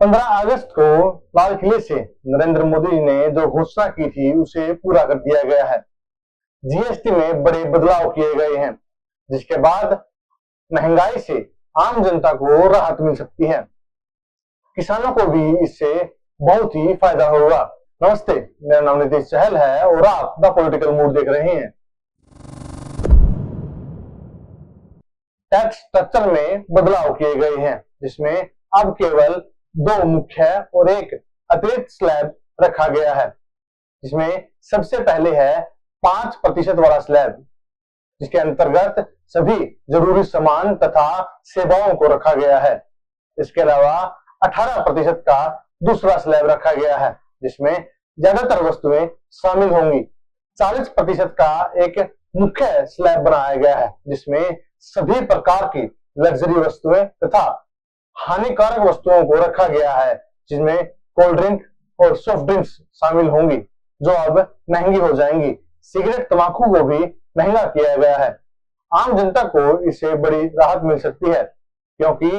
15 अगस्त को लाल किले से नरेंद्र मोदी ने जो घोषणा की थी उसे पूरा कर दिया गया है। जीएसटी में बड़े बदलाव किए गए हैं, जिसके बाद महंगाई से आम जनता को राहत मिल सकती है। किसानों को भी इससे बहुत ही फायदा होगा। नमस्ते, मेरा नाम नीतीश चहल है और आप द पॉलिटिकल मूड देख रहे हैं। टैक्स स्ट्रक्चर में बदलाव किए गए हैं, जिसमें अब केवल 2 मुख्य और एक अतिरिक्त स्लैब रखा गया है। जिसमें सबसे पहले है 5% वाला स्लैब, जिसके अंतर्गत सभी जरूरी सामान तथा सेवाओं को रखा गया है। इसके अलावा 18% का दूसरा स्लैब रखा गया है, जिसमें ज्यादातर वस्तुएं शामिल होंगी। 40% का एक मुख्य स्लैब बनाया गया है, जिसमें सभी प्रकार की लग्जरी वस्तुएं तथा हानिकारक वस्तुओं को रखा गया है, जिसमें कोल्ड ड्रिंक और सॉफ्ट ड्रिंक्स शामिल होंगी, जो अब महंगी हो जाएंगी। सिगरेट, तंबाकू को भी महंगा किया गया है। आम जनता को इससे बड़ी राहत मिल सकती है, क्योंकि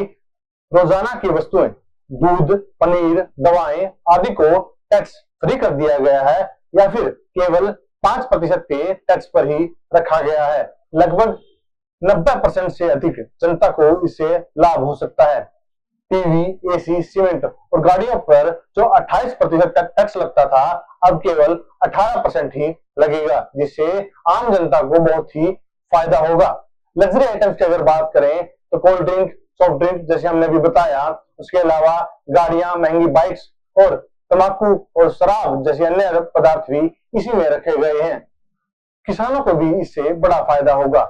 रोजाना की वस्तुएं, दूध, पनीर, दवाएं आदि को टैक्स फ्री कर दिया गया है या फिर केवल 5% के टैक्स पर ही रखा गया है। लगभग 90% से अधिक जनता को इससे लाभ हो सकता है। टीवी, एसी, सीमेंट और गाड़ियों पर जो 28% तक टैक्स लगता था, अब केवल 18% ही लगेगा, जिससे आम जनता को बहुत ही फायदा होगा। लग्जरी आइटम्स की अगर बात करें तो कोल्ड ड्रिंक, सॉफ्ट ड्रिंक जैसे हमने अभी बताया, उसके अलावा गाड़ियां, महंगी बाइक्स और तंबाकू और शराब जैसे अन्य पदार्थ भी इसी में रखे गए हैं। किसानों को भी इससे बड़ा फायदा होगा।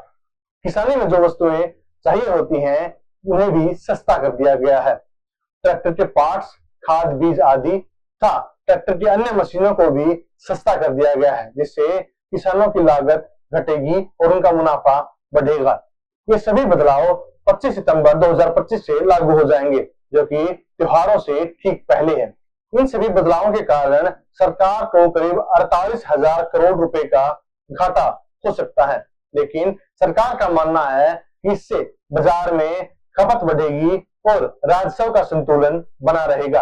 किसानी में जो वस्तुएं चाहिए होती हैं, उन्हें भी सस्ता कर दिया गया है। ट्रैक्टर के पार्ट्स, खाद, बीज आदि तथा ट्रैक्टर की अन्य मशीनों को भी सस्ता कर दिया गया है, जिससे किसानों की लागत घटेगी और उनका मुनाफा बढ़ेगा। ये सभी बदलाव 25 सितंबर 2025 से लागू हो जाएंगे, जो कि त्योहारों से ठीक पहले है। इन सभी बदलावों के कारण सरकार को करीब 48,000 करोड़ रुपए का घाटा हो सकता है, लेकिन सरकार का मानना है कि इससे बाजार में खपत बढ़ेगी और राजस्व का संतुलन बना रहेगा।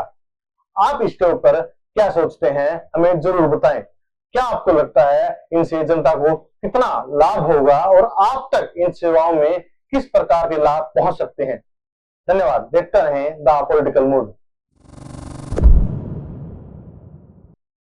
आप इसके ऊपर क्या सोचते हैं, हमें जरूर बताएं। क्या आपको लगता है इनसे जनता को कितना लाभ होगा और आप तक इन सेवाओं में किस प्रकार के लाभ पहुंच सकते हैं? धन्यवाद। देखते रहें द पॉलिटिकल मूड।